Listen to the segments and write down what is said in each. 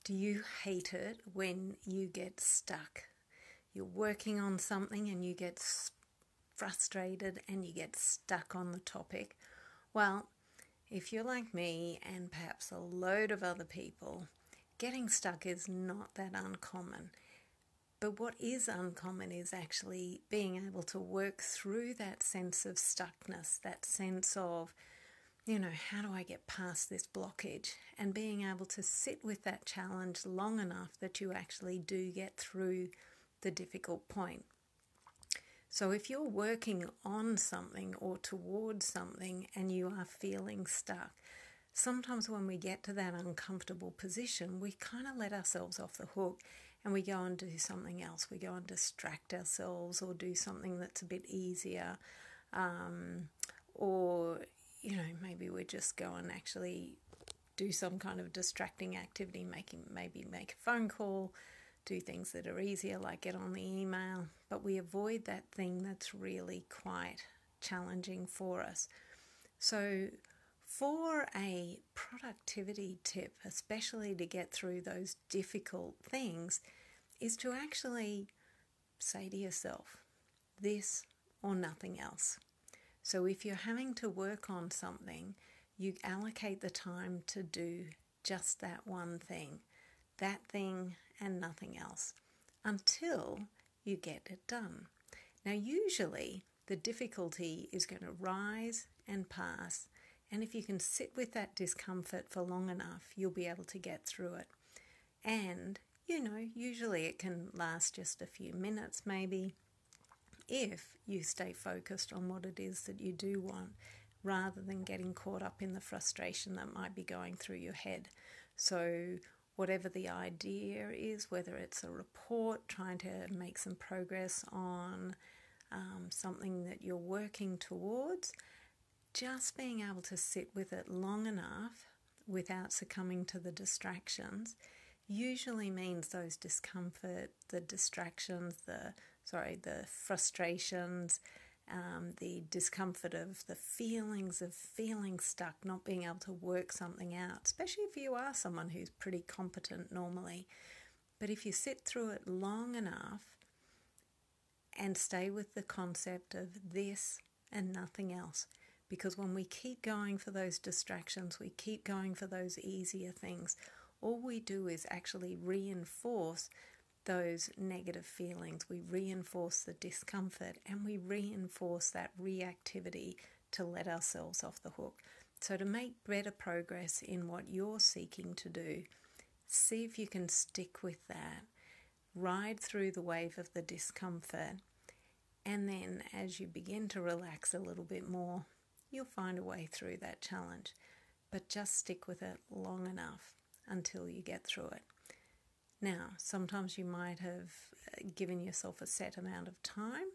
Do you hate it when you get stuck? You're working on something and you get frustrated and you get stuck on the topic. Well, if you're like me and perhaps a load of other people, getting stuck is not that uncommon. But what is uncommon is actually being able to work through that sense of stuckness, that sense of, how do I get past this blockage? And being able to sit with that challenge long enough that you actually do get through the difficult point. So if you're working on something or towards something and you are feeling stuck, sometimes when we get to that uncomfortable position, we kind of let ourselves off the hook and we go and do something else. We go and distract ourselves or do something that's a bit easier, or maybe we just go and actually do some kind of distracting activity, maybe make a phone call, do things that are easier like get on the email, but we avoid that thing that's really quite challenging for us. So for a productivity tip, especially to get through those difficult things, is to actually say to yourself, this or nothing else. So if you're having to work on something, you allocate the time to do just that one thing, that thing and nothing else, until you get it done. Now, usually the difficulty is going to rise and pass, and if you can sit with that discomfort for long enough, you'll be able to get through it. And, usually it can last just a few minutes maybe, if you stay focused on what it is that you do want, rather than getting caught up in the frustration that might be going through your head. So whatever the idea is, whether it's a report, trying to make some progress on something that you're working towards, just being able to sit with it long enough without succumbing to the distractions usually means those discomfort, the distractions, the frustrations, the discomfort of the feelings of feeling stuck, not being able to work something out, especially if you are someone who's pretty competent normally. But if you sit through it long enough and stay with the concept of this and nothing else, because when we keep going for those distractions, we keep going for those easier things, all we do is actually reinforce those negative feelings. We reinforce the discomfort and we reinforce that reactivity to let ourselves off the hook. So to make better progress in what you're seeking to do, see if you can stick with that, ride through the wave of the discomfort, and then as you begin to relax a little bit more, you'll find a way through that challenge. But just stick with it long enough until you get through it. Now, sometimes you might have given yourself a set amount of time,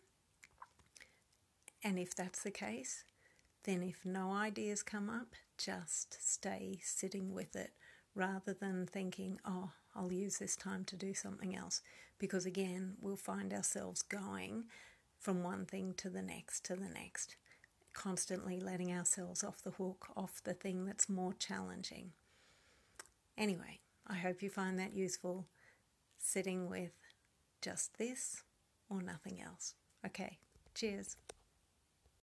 and if that's the case, then if no ideas come up, just stay sitting with it rather than thinking, I'll use this time to do something else, because again, we'll find ourselves going from one thing to the next, constantly letting ourselves off the hook, off the thing that's more challenging. Anyway, I hope you find that useful, sitting with just this or nothing else. Okay, cheers.